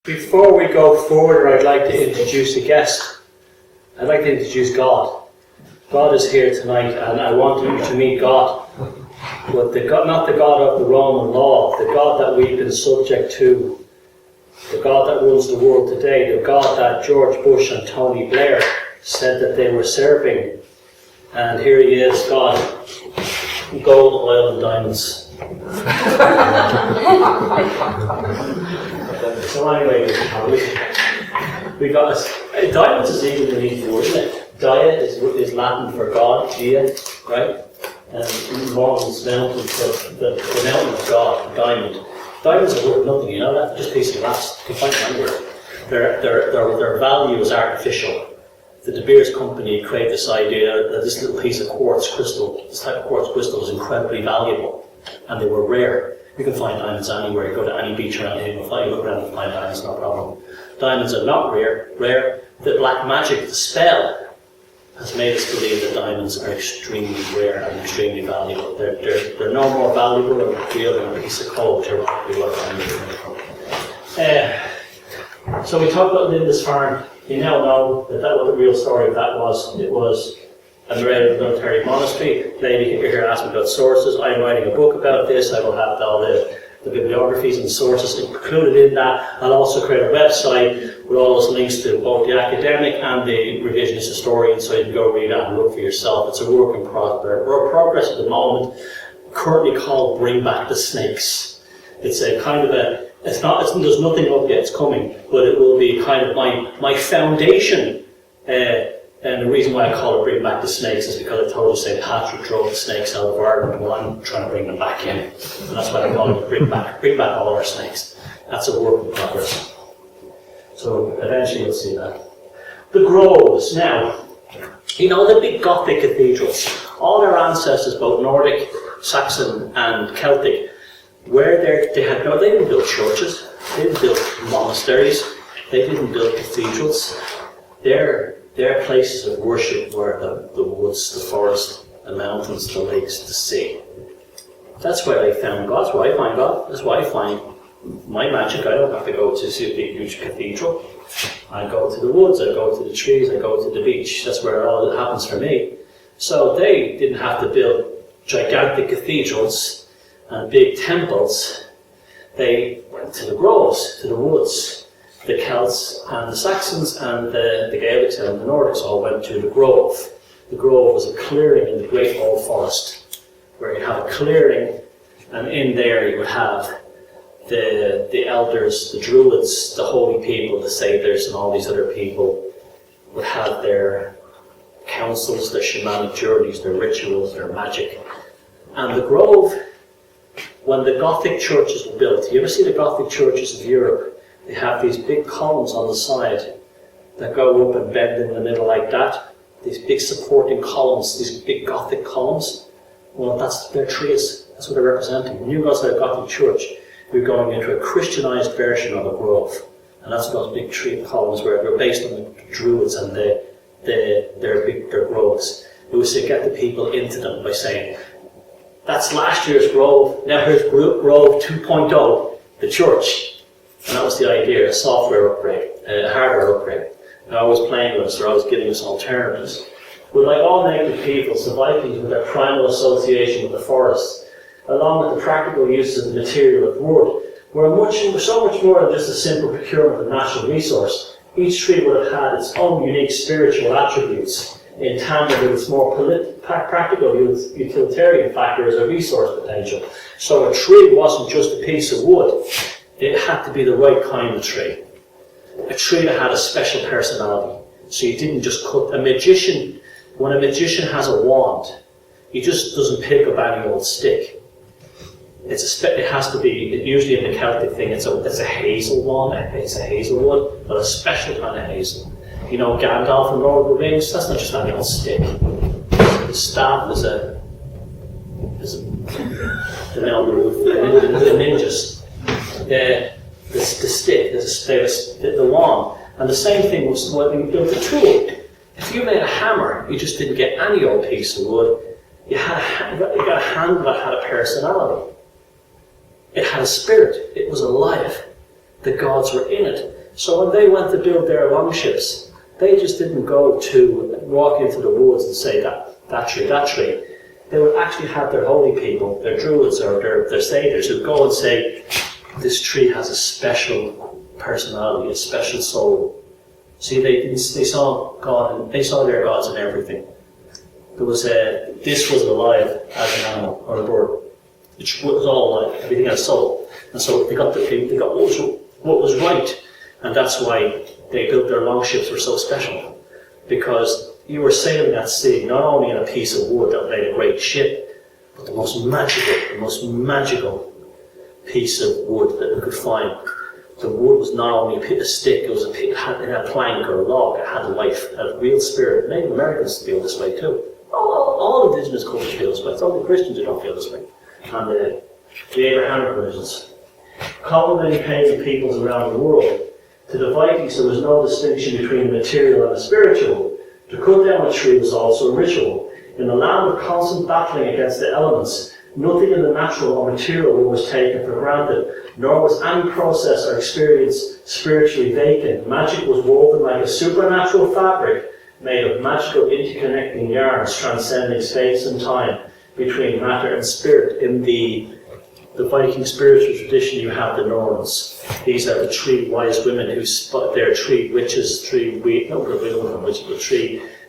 Before we go further, I'd like to introduce a guest. I'd like to introduce God. God is here tonight, and I want you to meet God. But not the God of the Roman law, the God that we've been subject to, the God that rules the world today, the God that George Bush and Tony Blair said that they were serving. And here he is, God, gold, oil and diamonds. So anyway, we got diamonds is even an easy word, isn't it? Dia is Latin for God, Dia, right? And Mormon's mountain for the mountain of God, diamond. Diamonds are worth nothing, you know that? Just a piece of glass. You can find them anywhere. Their value is artificial. The De Beers company created this idea that this little piece of quartz crystal, this type of quartz crystal, is incredibly valuable, and they were rare. You can find diamonds anywhere. You go to any beach around here, you look around and find diamonds, no problem. Diamonds are not rare. The black magic, the spell, has made us believe that diamonds are extremely rare and extremely valuable. They're no more valuable than a piece of coal. So we talked about Linda's farm. You now know that what the real story of that was. It was a military monastery. Lady here asked me about sources. I'm writing a book about this. I will have all the bibliographies and sources included in that. I'll also create a website with all those links to both the academic and the revisionist historian, so you can go read that and look for yourself. It's a work in progress. We're in progress at the moment, currently called Bring Back the Snakes. It's a kind of a, there's nothing up yet, it's coming, but it will be kind of my foundation. And the reason why I call it Bring Back the Snakes is because I told you St. Patrick drove the snakes out of Ireland. Well, I'm trying to bring them back in. And that's why I call it Bring Back all our snakes. That's a work in progress. So eventually you'll see that. The groves. Now, you know the big Gothic cathedrals. All their ancestors, both Nordic, Saxon and Celtic, they didn't build churches, they didn't build monasteries, they didn't build cathedrals. Their places of worship were the woods, the forest, the mountains, the lakes, the sea. That's where they found God. That's where I find God. That's why I find my magic. I don't have to go to see a big, huge cathedral. I go to the woods, I go to the trees, I go to the beach. That's where all it happens for me. So they didn't have to build gigantic cathedrals and big temples. They went to the groves, to the woods. The Celts and the Saxons and the Gaelics and the Nordics all went to the grove. The grove was a clearing in the great old forest, where you have a clearing, and in there you would have the elders, the druids, the holy people, the satyrs, and all these other people would have their councils, their shamanic journeys, their rituals, their magic. And the grove, when the Gothic churches were built, you ever see the Gothic churches of Europe? They have these big columns on the side that go up and bend in the middle like that. These big supporting columns, these big Gothic columns. Well, that's their trees. That's what they're representing. When you go to a Gothic church, you're going into a Christianized version of a grove. And that's what those big tree columns were. They're based on the Druids and their groves. It was to get the people into them by saying, that's last year's grove, now here's Grove 2.0, the church. And that was the idea, a software upgrade, a hardware upgrade. They're always playing with us, they're always giving us alternatives. But like all native peoples, the Vikings, with their primal association with the forest, along with the practical uses of the material of wood, were so much more than just a simple procurement of natural resource. Each tree would have had its own unique spiritual attributes, in tandem with its more practical utilitarian factor as a resource potential. So a tree wasn't just a piece of wood. It had to be the right kind of tree. A tree that had a special personality. So you didn't just cut. When a magician has a wand, he just doesn't pick up any old stick. It has to be, usually in the Celtic thing, it's a hazel wand, it's a hazelwood, but a special kind of hazel. You know, Gandalf from Lord of the Rings, that's not just any old stick. The staff is the nail on the roof, the ninjas. The stick, the wand. And the same thing was when you built a tool. If you made a hammer, you just didn't get any old piece of wood. You got a handle that had a personality. It had a spirit. It was alive. The gods were in it. So when they went to build their longships, they just didn't go to walk into the woods and say that tree. They would actually have their holy people, their druids or their satyrs, who'd go and say, this tree has a special personality, a special soul. See, they saw God, and they saw their gods in everything. There was this was alive as an animal or a bird. It was all alive. Everything had a soul, and so they got what was right, and that's why they built their longships were so special, because you were sailing that sea not only in a piece of wood that made a great ship, but the most magical piece of wood that you could find. The wood was not only a stick, it had a plank or a log, it had life, it had real spirit. Native Americans feel this way too. All indigenous cultures feel this way. It's only Christians who don't feel this way. And the Abrahamic religions. Common many pagan peoples around the world, to the Vikings there was no distinction between the material and the spiritual. To cut down a tree was also a ritual. In the land of constant battling against the elements, nothing in the natural or material world was taken for granted, nor was any process or experience spiritually vacant. Magic was woven like a supernatural fabric made of magical interconnecting yarns transcending space and time between matter and spirit. In the Viking spiritual tradition, you have the Norns. These are the three wise women who they're three witches, three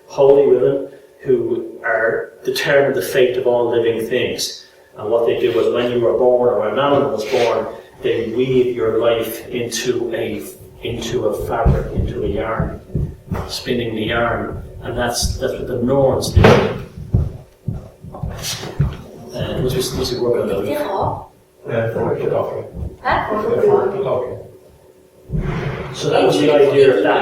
holy women who are determined the fate of all living things. And what they do was, when you were born, or when an animal was born, they weave your life into a fabric, into a yarn, spinning the yarn, and that's what the Norns did. And must be working on that. So that was the idea of that.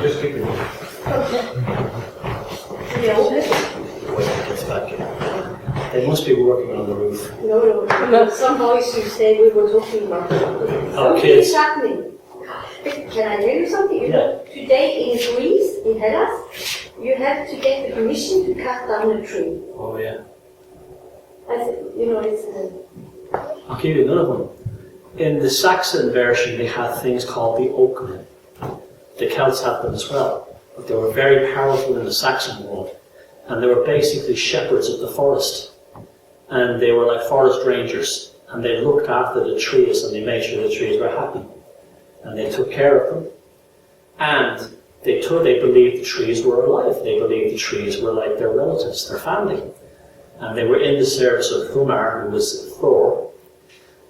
Just keep it. They must be working on the roof. No. Some boys who say we were talking about something is happening. Can I tell you something? Today in Greece, in Hellas, you have to get the permission to cut down a tree. Oh yeah. I said, it's. I'll give you another one. In the Saxon version, they had things called the oakmen. The Celts had them as well, but they were very powerful in the Saxon world, and they were basically shepherds of the forest, and they were like forest rangers, and they looked after the trees, and they made sure the trees were happy, and they took care of them, and they believed the trees were alive. They believed the trees were like their relatives, their family, and they were in the service of Humar, who was Thor,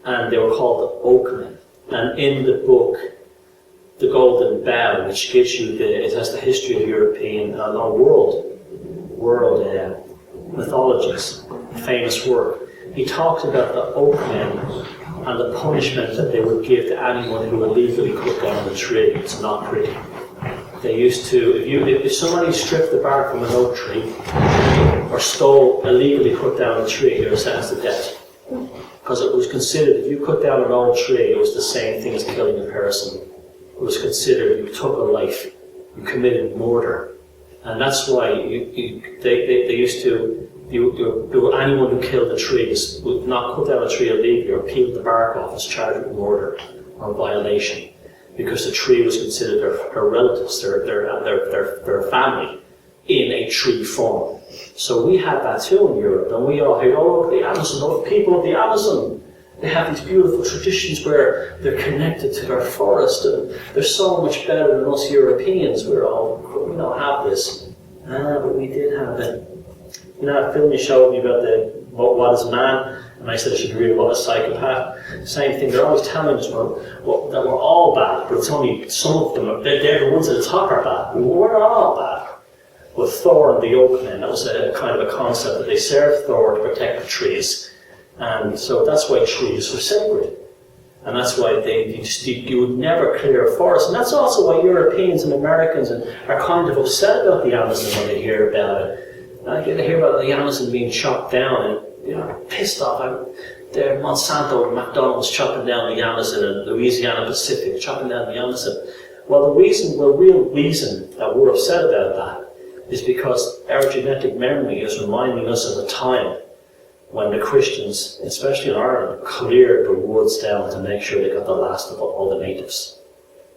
and they were called the oakmen. And in the book The Golden Bough, which gives you it has the history of European world mythologies, famous work. He talks about the oakmen and the punishment that they would give to anyone who illegally cut down the tree. It's not pretty. They used to, if somebody stripped the bark from an oak tree or illegally cut down a tree, they were sentenced to death. Because it was considered, if you cut down an old tree, it was the same thing as killing a person. It was considered, you took a life, you committed murder. And that's why they used to, anyone who killed a tree would not cut down a tree illegally or peeled the bark off as charged with murder or violation, because the tree was considered their relatives, their family, in a tree form. So we had that too in Europe, and we all heard, the Amazon, the people of the Amazon, they have these beautiful traditions where they're connected to their forest, and they're so much better than us Europeans. We don't have this. But we did have it. That film you showed me about what is man, and I said I should read about a psychopath. Same thing, they're always telling us that we're all bad, but it's only some of them, they're the ones at the top are bad. We're not all bad. With Thor and the Oakmen, that was a kind of a concept that they served Thor to protect the trees. And so that's why trees were sacred. And that's why you would never clear a forest. And that's also why Europeans and Americans are kind of upset about the Amazon when they hear about it. They hear about the Amazon being chopped down and pissed off. They're Monsanto and McDonald's chopping down the Amazon, and Louisiana Pacific chopping down the Amazon. Well, the real reason that we're upset about that is because our genetic memory is reminding us of a time when the Christians, especially in Ireland, cleared the woods down to make sure they got the last of all the natives.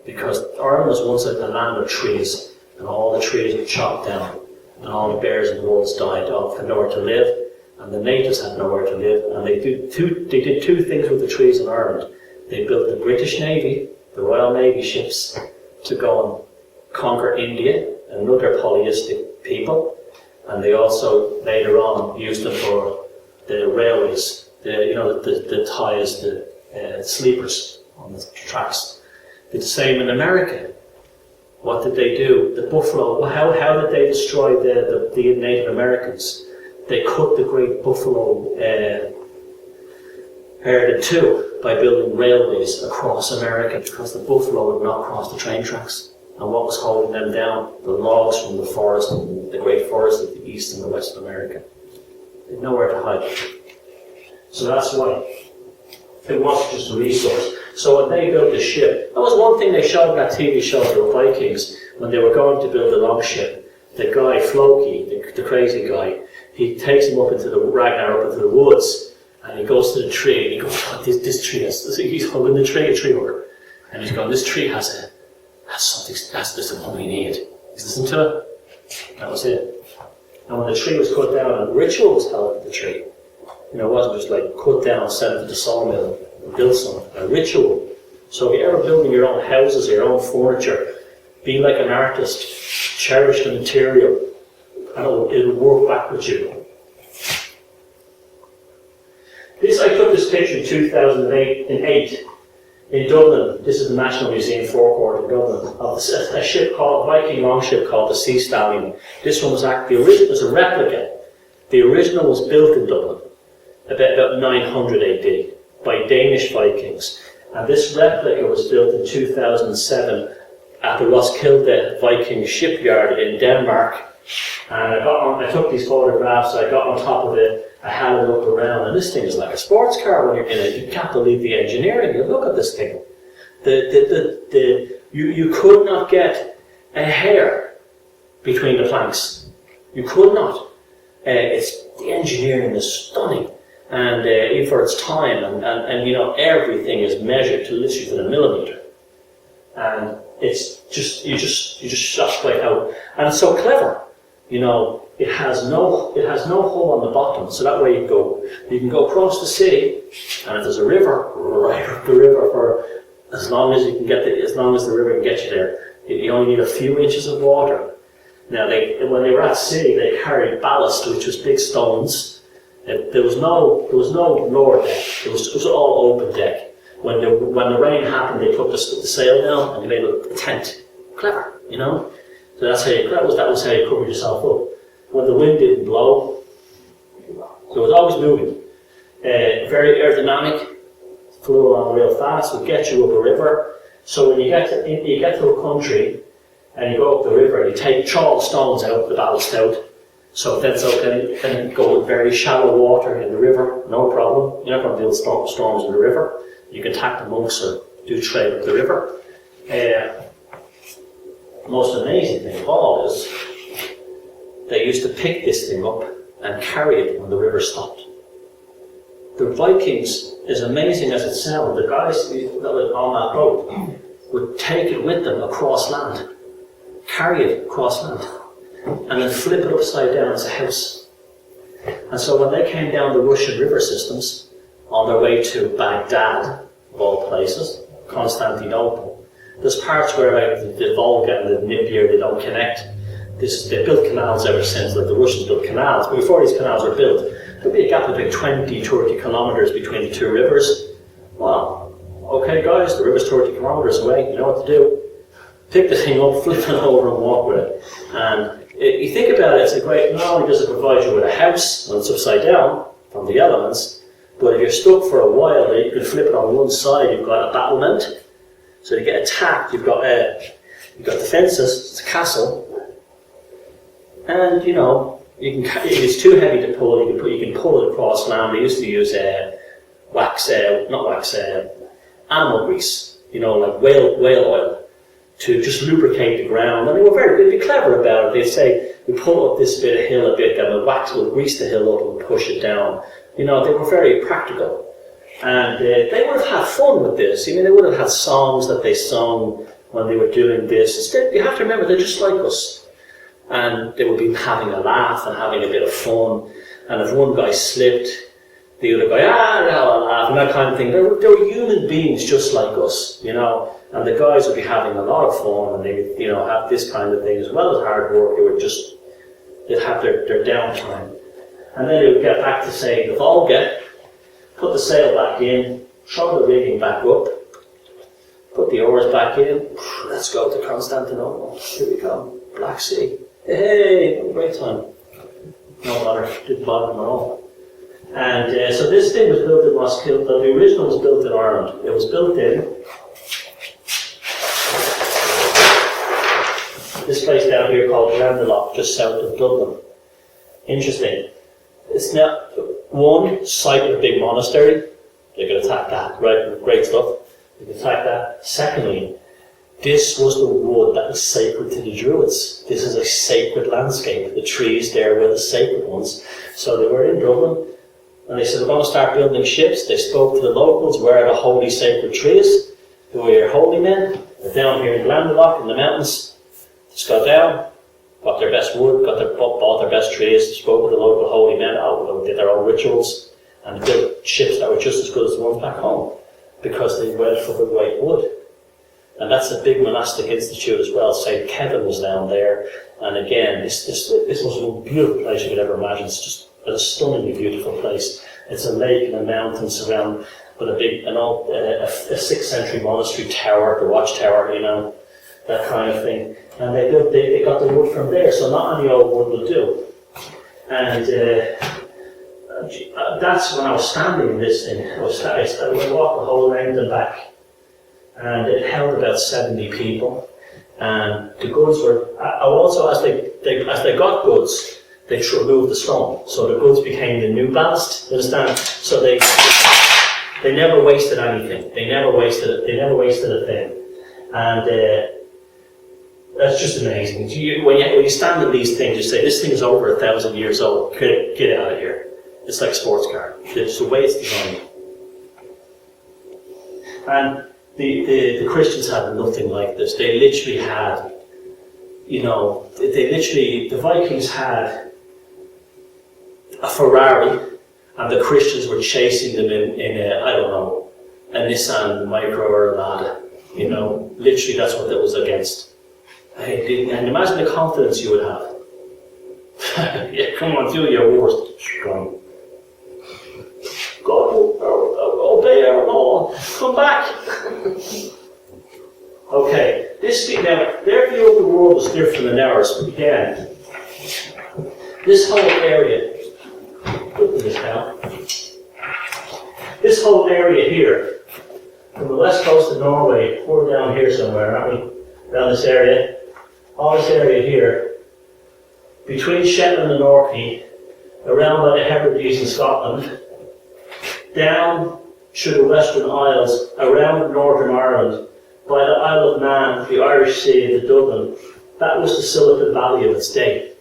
Because Ireland was once like the land of trees, and all the trees were chopped down, and all the bears and wolves died off, had nowhere to live, and the natives had nowhere to live. And they did two things with the trees in Ireland. They built the British Navy, the Royal Navy ships, to go and conquer India and other polytheistic people, and they also later on used them for the railways, the ties, the sleepers on the tracks. Did the same in America. What did they do? The buffalo. How did they destroy the Native Americans? They cut the great buffalo herd in two by building railways across America, because the buffalo would not cross the train tracks. And what was holding them down? The logs from the forest, the great forest of the east and the west of America. They had nowhere to hide. So that's why it wasn't just a resource. So when they built the ship, that was one thing they showed in that TV show, the Vikings, when they were going to build the long ship. The guy, Floki, the crazy guy, he takes him up into the Ragnar, up into the woods, and he goes to the tree, and he goes, oh, this tree has, he's hugging the tree, a tree hugger, and he's going, this tree has something, that's the one we need. He's listening to it. That was it. And when the tree was cut down, a ritual was held at the tree. It wasn't just like cut down, send it to the sawmill, and build something. A ritual. So if you're ever building your own houses or your own furniture, be like an artist, cherish the material, and it'll work back with you. I took this picture in 2008 in Dublin. This is the National Museum forecourt in Dublin, of a ship called, a Viking longship called the Sea Stallion. This one was actually, the original was a replica. The original was built in Dublin about 900 AD by Danish Vikings. And this replica was built in 2007 at the Roskilde Viking shipyard in Denmark. And I took these photographs, I got on top of it, I had it up around, and this thing is like a sports car when you're in it. You can't believe the engineering. You look at this thing. You could not get a hair between the planks. You could not. The engineering is stunning, and even for its time, and everything is measured to literally to the millimeter, and it's you're just shocked by how, and it's so clever. It has no hole on the bottom, so that way you can go across the sea, and if there's a river, right up the river for as long as the river can get you there. You only need a few inches of water. Now, when they were at sea, they carried ballast, which was big stones. There was no lower deck. It was all open deck. When the rain happened, they put the sail down and they made a tent. Clever, So that was how you covered yourself up. When the wind didn't blow, so it was always moving. Very aerodynamic, flew along real fast, would get you up a river. So when you get to a country and you go up the river, you throw all the stones out, the ballast out. So then go with very shallow water in the river, no problem. You're not going to build storms in the river. You can attack the monks or do trade up the river. The most amazing thing of all is they used to pick this thing up and carry it when the river stopped. The Vikings, as amazing as it sounded, the guys that were on that boat would take it with them across land, carry it across land, and then flip it upside down as a house. And so when they came down the Russian river systems on their way to Baghdad, of all places, Constantinople, there's parts where the Volga and the Dnieper, they don't connect. They built canals ever since, like the Russians built canals, but before these canals were built, there'd be a gap of like 20, 30 kilometers between the two rivers. Well, okay guys, the river's 30 kilometers away, you know what to do. Pick the thing up, flip it over and walk with it. And you think about it, it's a great, not only does it provide you with a house when it's upside down from the elements, but if you're stuck for a while, you can flip it on one side, you've got a battlement. So you get attacked, you've got defences, it's a castle. And if it's too heavy to pull, you can pull it across land. They used to use animal grease, like whale oil, to just lubricate the ground. And they were they'd be clever about it. They'd say, we pull up this bit of hill a bit, then we'll grease the hill up and push it down. You know, they were very practical. And they would have had fun with this. I mean, they would have had songs that they sung when they were doing this. You have to remember, they're just like us. And they would be having a laugh and having a bit of fun. And if one guy slipped, the other guy, they'll laugh, and that kind of thing. They were human beings just like us, you know. And the guys would be having a lot of fun, and they would, you know, have this kind of thing as well as hard work. They'd have their downtime. And then they would get back to saying the Volga, put the sail back in, throw the rigging back up, put the oars back in, let's go to Constantinople. Here we go, Black Sea. Hey, what a great time. No bother, didn't bother them at all. And so this thing was built in Roskilde. The original was built in Ireland. It was built in this place down here called Glendalough, just south of Dublin. Interesting. It's now one site with a big monastery. They could attack that, right? Great stuff. They could attack that. Secondly, this was the wood that was sacred to the Druids. This is a sacred landscape. The trees there were the sacred ones. So they were in Dublin, and they said, we're going to start building ships. They spoke to the locals, where are the holy sacred trees? Who are your holy men? They're down here in Glendalough in the mountains. Just got down, got their best wood, bought their best trees, spoke with the local holy men, did their own rituals, and built ships that were just as good as the ones back home, because they went for the right wood. And that's a big monastic institute as well. St. Kevin was down there, and again, this was the most beautiful place you could ever imagine. It's just a stunningly beautiful place. It's a lake and a mountain surrounded with a 6th century monastery tower, the watchtower, you know, that kind of thing. And they got the wood from there, so not any old wood will do. And that's when I was standing in this thing. I would walk the whole length and back. And it held about 70 people. And the goods were, also as they got goods, they removed the stone. So the goods became the new ballast, you understand? So they never wasted anything. They never wasted a thing. And that's just amazing. When you stand in these things, you say, this thing is over 1,000 years old. Get out of here. It's like a sports car. It's the way it's designed. And the Christians had nothing like this. They literally had, you know, the Vikings had a Ferrari, and the Christians were chasing them in a Nissan Micro or a Lada. You know, literally that's what that was against. And imagine the confidence you would have. Yeah, come on, do your worst. God will obey our law. Come back. Okay, now their view of the world was different than ours. But again, this whole area. Look at this now. This whole area here, from the west coast of Norway, we're down here somewhere, aren't we? Down this area. All this area here, between Shetland and Orkney, around by the Hebrides in Scotland, down through the Western Isles, around Northern Ireland, by the Isle of Man, the Irish Sea, the Dublin, that was the Silicon Valley of its day.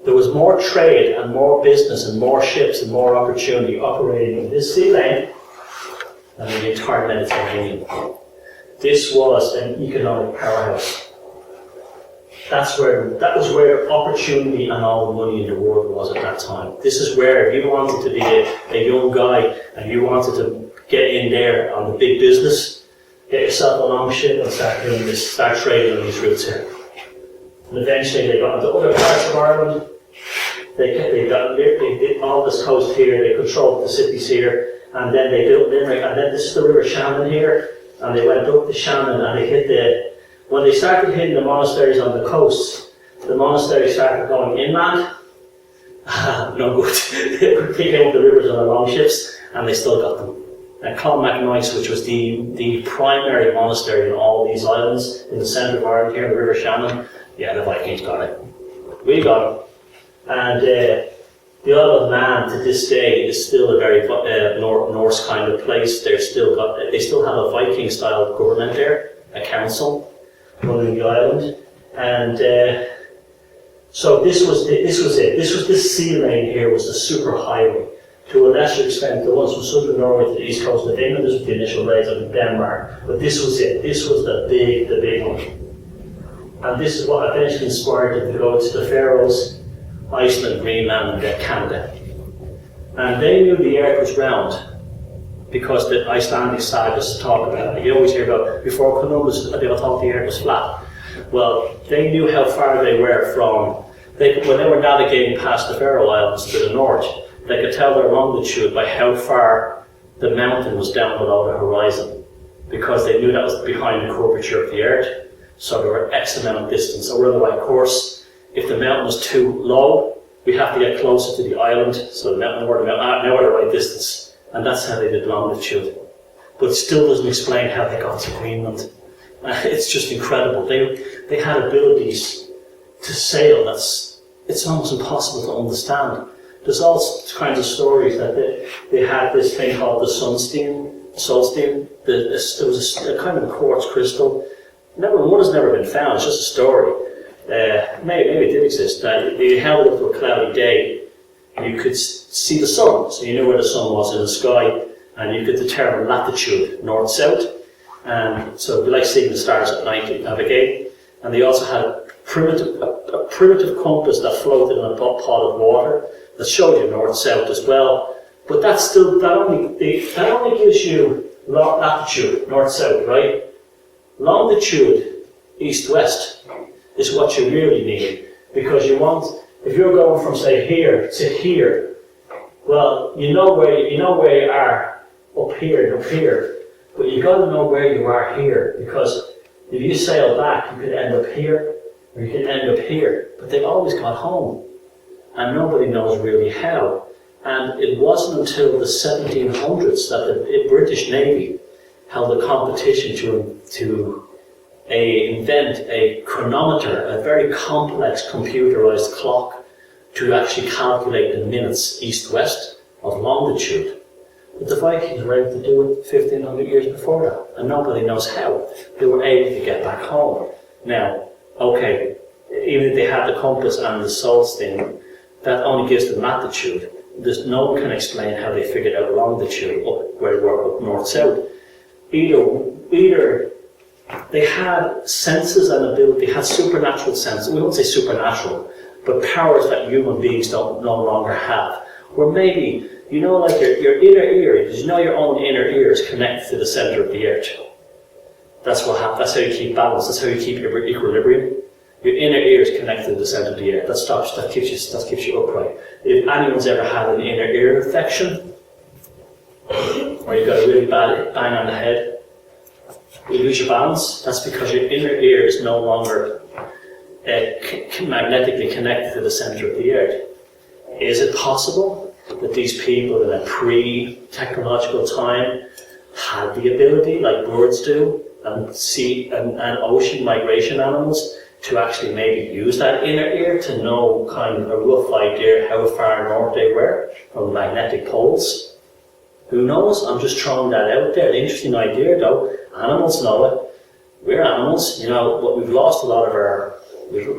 There was more trade and more business and more ships and more opportunity operating in this sea lane than in the entire Mediterranean. This was an economic powerhouse. That was where opportunity and all the money in the world was at that time. This is where, if you wanted to be a young guy and you wanted to get in there on the big business, get yourself a long ship and start doing this, start trading on these routes here. And eventually they got into other parts of Ireland. They did all this coast here. They controlled the cities here, and then they built Limerick. And then this is the River Shannon here, and they went up the Shannon and they hit when they started hitting the monasteries on the coast, the monasteries started going inland. No good. They came up the rivers on the long ships, and they still got them. And Clonmacnoise, which was the primary monastery in all these islands in the centre of Ireland here, the River Shannon, yeah, the Vikings got it. We got it. And the Isle of Man to this day is still a very Norse kind of place. They still have a Viking style government there, a council. running the island. And so this was it. This sea lane here was the super highway. To a lesser extent, the ones from southern Norway to the east coast of England, this was the initial raids of Denmark. But this was it. This was the big one. And this is what eventually inspired them to go to the Faroes, Iceland, Greenland, and Canada. And they knew the earth was round because the Icelandic sagas talk about it. You always hear about, before Columbus, they all thought the earth was flat. Well, they knew how far they were from, when they were navigating past the Faroe Islands to the north, they could tell their longitude by how far the mountain was down below the horizon, because they knew that was behind the curvature of the earth. So they were X amount of distance, so we're on the right course. If the mountain was too low, we have to get closer to the island, so the mountain, now we're the right distance. And that's how they did longitude. But it still doesn't explain how they got to Greenland. It's just incredible. They had abilities to sail it's almost impossible to understand. There's all kinds of stories that they had this thing called the Solstein. It was a kind of quartz crystal. One has never been found, it's just a story. Maybe it did exist. You held it up to a cloudy day, you could see the sun, so you knew where the sun was in the sky, and you could determine latitude, north-south. And so it'd be like seeing the stars at night to navigate. And they also had a primitive compass that floated in a pot of water that showed you north-south as well. But that only gives you latitude, north-south, right? Longitude, east-west, is what you really need, because if you're going from say here to here, well, you know where you are up here, but you got to know where you are here, because if you sail back, you could end up here, or you could end up here. But they always got home, and nobody knows really how. And it wasn't until the 1700s that the British Navy held a competition to invent a chronometer, a very complex computerized clock to actually calculate the minutes east-west of longitude. But the Vikings were able to do it 1500 years before that, and nobody knows how. They were able to get back home. Now, okay, even if they had the compass and the Solstein, that only gives them latitude. No one can explain how they figured out longitude up where they were, up north-south. Either they had senses and ability, they had supernatural senses. We won't say supernatural, but powers that human beings no longer have. Or maybe, like your inner ear, because your own inner ear is connected to the center of the earth. That's what happens. That's how you keep balance. That's how you keep your equilibrium. Your inner ear is connected to the center of the earth. That keeps you upright. If anyone's ever had an inner ear infection, or you've got a really bad bang on the head, you lose your balance. That's because your inner ear is no longer magnetically connected to the center of the earth. Is it possible that these people in a pre-technological time had the ability, like birds do, and sea and ocean migration animals, to actually maybe use that inner ear to know kind of a rough idea how far north they were from magnetic poles? Who knows? I'm just throwing that out there. An interesting idea though. Animals know it. We're animals, but we've lost a lot of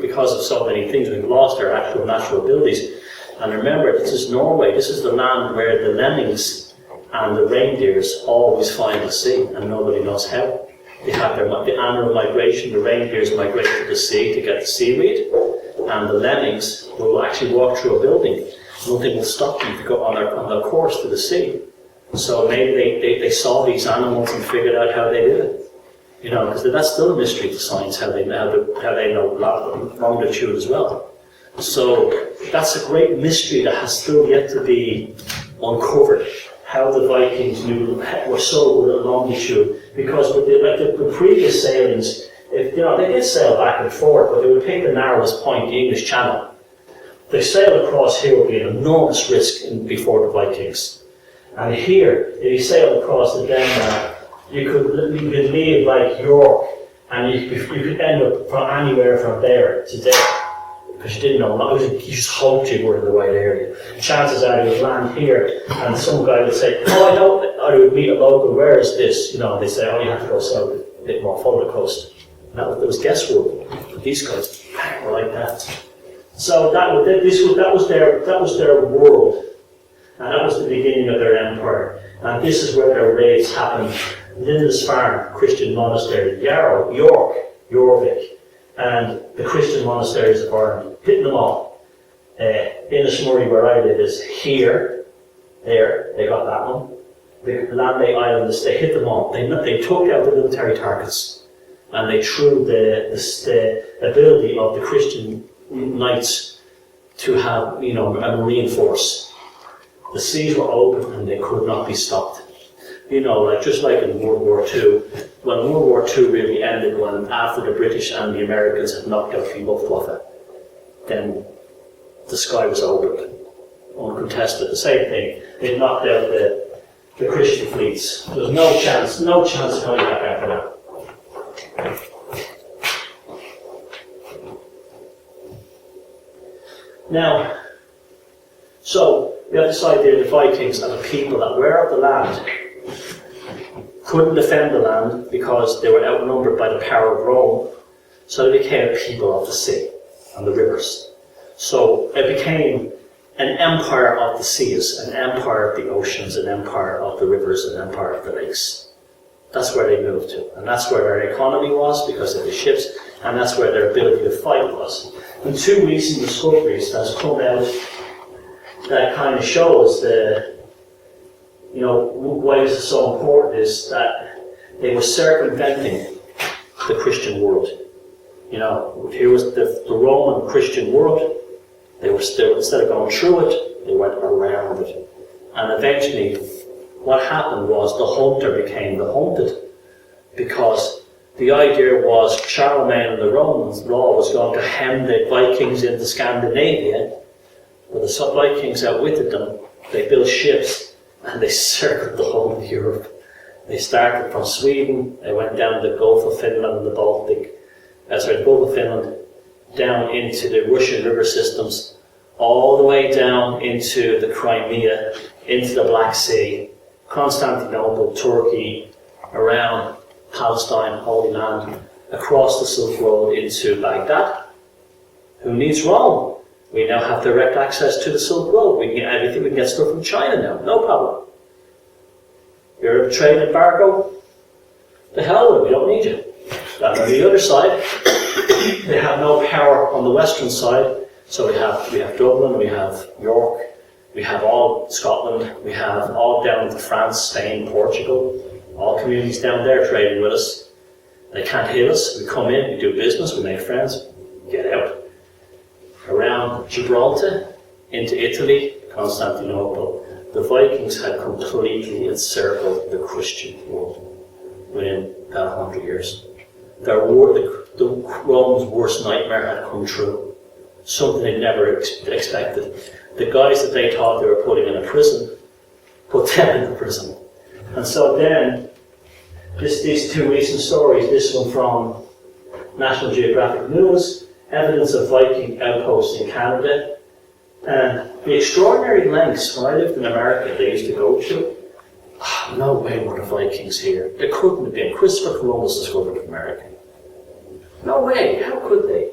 because of so many things, we've lost our actual natural abilities. And remember, this is Norway. This is the land where the lemmings and the reindeers always find the sea, and nobody knows how. They have the annual migration. The reindeers migrate to the sea to get the seaweed, and the lemmings will actually walk through a building. Nothing will stop them to go on their course to the sea. So maybe they saw these animals and figured out how they did it. Because that's still a mystery to science, how they know longitude as well. So that's a great mystery that has still yet to be uncovered. How the Vikings were so good at longitude, because with the previous sailings, they did sail back and forth, but they would pick the narrowest point, the English Channel. They sailed across here would be an enormous risk before the Vikings. And here, if you sailed across the Denmark, you could leave like York, and you could end up from anywhere from there to there. Because you didn't know, you just hoped you were in the right area. Chances are you would land here, and some guy would say, I know, or they would meet a local, where is this? They say, you have to go south a bit more, follow the coast. There was guesswork. These guys were like that. So that was their world, and that was the beginning of their empire. And this is where their raids happened. Lindisfarne Christian Monastery, Yarrow, York, Jorvik, and the Christian monasteries of Ireland, hitting them all. Innismurray, where I live, is here, there, they got that one. The Landay Islands, they hit them all. They took out the military targets, and they threw the ability of the Christian knights to have, a marine force. The seas were open and they could not be stopped. Just like in World War II, when World War II really ended, when after the British and the Americans had knocked out the Luftwaffe, then the sky was open, uncontested. The same thing, they knocked out the Christian fleets. There was no chance of coming back after that. Now, so we have this idea of the Vikings and the people that were of the land couldn't defend the land because they were outnumbered by the power of Rome, so they became people of the sea and the rivers. So it became an empire of the seas, an empire of the oceans, an empire of the rivers, an empire of the lakes. That's where they moved to, and that's where their economy was because of the ships, and that's where their ability to fight was. And 2 recent discoveries that's come out that kind of shows why this is so important is that they were circumventing the Christian world. Here was the Roman Christian world. They were still, instead of going through it, they went around it. And eventually, what happened was the hunter became the hunted, because the idea was Charlemagne and the Romans law was going to hem the Vikings into Scandinavia, but the Vikings outwitted them. They built ships and they circled the whole of Europe. They started from Sweden, they went down the Gulf of Finland and the Gulf of Finland, down into the Russian river systems, all the way down into the Crimea, into the Black Sea, Constantinople, Turkey, around Palestine, Holy Land, across the Silk Road into Baghdad. Who needs Rome? We now have direct access to the Silk Road. We can get everything. We can get stuff from China now, no problem. You're a trade embargo? The hell with it, we don't need you. And on the other side, they have no power on the western side. So we have Dublin, we have York, we have all Scotland, we have all down to France, Spain, Portugal, all communities down there trading with us. They can't hit us. We come in, we do business, we make friends, get out. Around Gibraltar, into Italy, Constantinople, the Vikings had completely encircled the Christian world within about 100 years. The Romans' worst nightmare had come true, something they never expected. The guys that they thought they were putting in a prison, put them in the prison. And so then, these 2 recent stories, this one from National Geographic News, evidence of Viking outposts in Canada, and the extraordinary lengths when I lived in America they used to go to. No way were the Vikings here. There couldn't have been. Christopher Columbus discovered America. No way. How could they?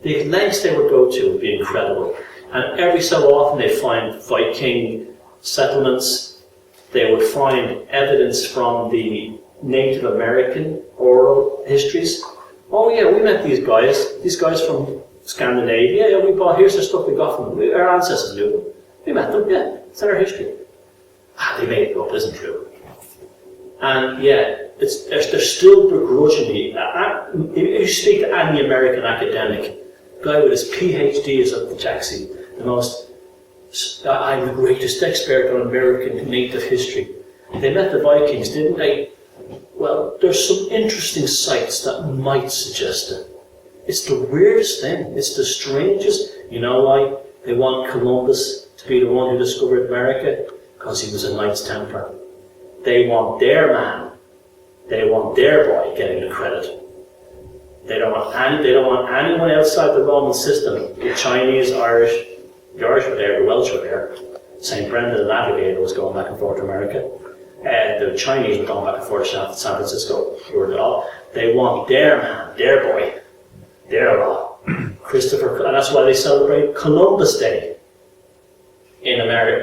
The lengths they would go to would be incredible. And every so often they'd find Viking settlements. They would find evidence from the Native American oral histories. Oh yeah, we met these guys from Scandinavia. Yeah, here's the stuff we got from them. Our ancestors knew them. We met them, yeah, it's in our history. They made it up, it isn't true. And yeah, they're still begrudgingly, if you speak to any American academic, guy with his PhD is up the taxi, I'm the greatest expert on American native history. They met the Vikings, didn't they? Well, there's some interesting sites that might suggest it. It's the weirdest thing. It's the strangest. You know why? They want Columbus to be the one who discovered America? Because he was a Knights Templar. They want their man. They want their boy getting the credit. They don't want anyone outside the Roman system. The Chinese, Irish, the Irish were there, the Welsh were there. St. Brendan the Navigator was going back and forth to America. The Chinese were going back and forth to San Francisco. They want their man. and their boy, their law, Christopher, and that's why they celebrate Columbus Day in America.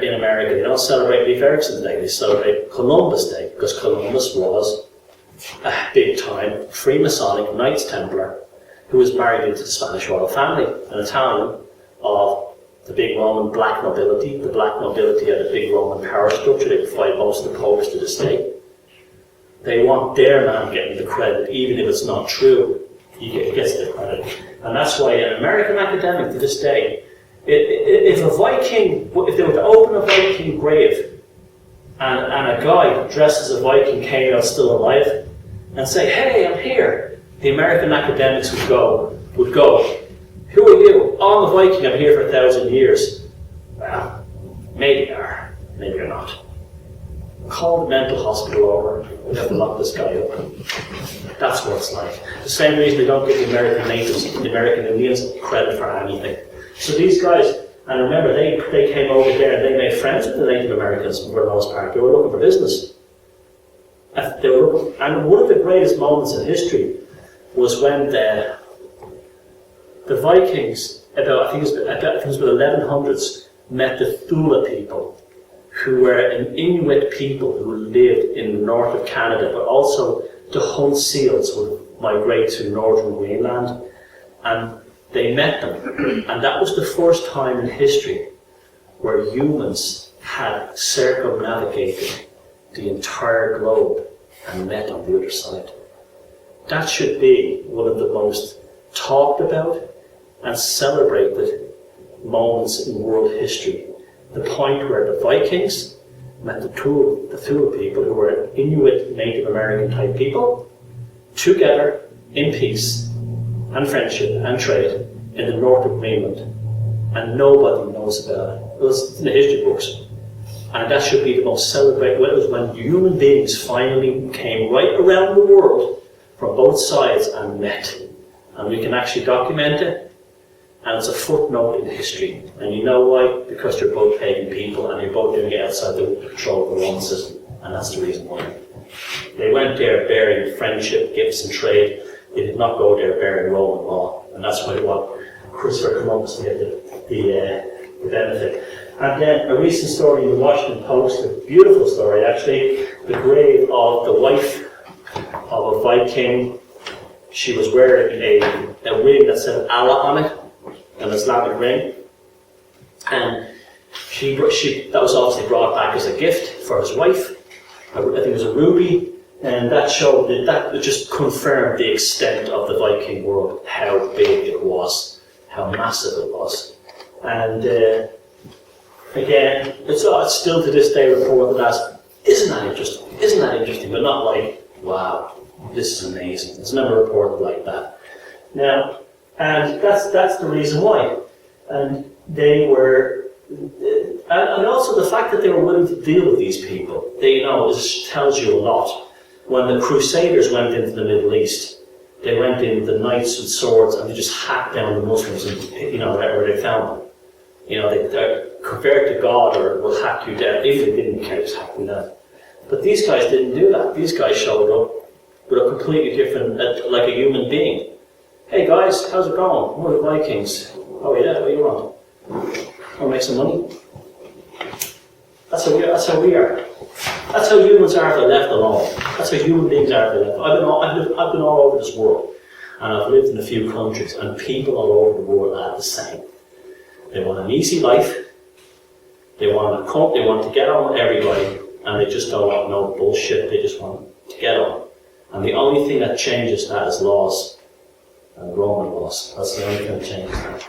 They don't celebrate Leif Erikson Day, they celebrate Columbus Day, because Columbus was a big-time Freemasonic Knights Templar who was married into the Spanish royal family, an Italian of the big Roman black nobility. The black nobility had a big Roman power structure. They provide most of the popes to this day. They want their man getting the credit, even if it's not true. He gets the credit. And that's why an American academic to this day, if a Viking, if they were to open a Viking grave and a guy dressed as a Viking came out still alive and say, "Hey, I'm here," the American academics would go, "Who are you?" "Oh, I'm a Viking, I'm here for 1,000 years. Well, maybe you are, maybe you're not. Call the mental hospital over, we have to lock this guy up." That's what it's like. The same reason they don't give the American natives, the American Indians, credit for anything. So these guys, and remember, they came over there and they made friends with the Native Americans for the most part. They were looking for business. And one of the greatest moments in history was when the Vikings, I think it was about 1100s, met the Thule people, who were an Inuit people who lived in the north of Canada, but also to hunt seals would migrate to northern Greenland, and they met them. And that was the first time in history where humans had circumnavigated the entire globe and met on the other side. That should be one of the most talked about and celebrated moments in world history. The point where the Vikings met the Thule people, who were Inuit Native American type people, together in peace and friendship and trade in the north of Greenland, and nobody knows about it. It was in the history books, and that should be the most celebrated. Well, it was when human beings finally came right around the world from both sides and met, and we can actually document it. And it's a footnote in history. And you know why? Because you're both pagan people and you're both doing it outside the control of the Roman system. And that's the reason why. They went there bearing friendship, gifts and trade. They did not go there bearing Roman law. And that's what Christopher Columbus did the benefit. And then a recent story in the Washington Post, a beautiful story actually, the grave of the wife of a Viking. She was wearing a ring that said Allah on it, an Islamic ring, and that was obviously brought back as a gift for his wife. I think it was a ruby, and that showed that just confirmed the extent of the Viking world, how big it was, how massive it was. And again, it's still to this day reported as, isn't that interesting, but not like, wow, this is amazing. It's never reported like that. Now, and that's the reason why. And they were, and also the fact that they were willing to deal with these people, this tells you a lot. When the Crusaders went into the Middle East, they went in the knights with swords and they just hacked down the Muslims, and where they found them. They convert to God or will hack you down. If they didn't care, just hack them down. But these guys didn't do that. These guys showed up with a completely different, like a human being. "Hey guys, how's it going? We're the Vikings." "Oh yeah, what do you want?" "Want to make some money?" That's how we are. That's how humans are if they're left alone. That's how human beings are if they're left alone. I've been all over this world, and I've lived in a few countries, and people all over the world are the same. They want an easy life. They want to get on with everybody, and they just don't want no bullshit. They just want to get on. And the only thing that changes that is laws. And Roman laws. That's the only thing that changes that.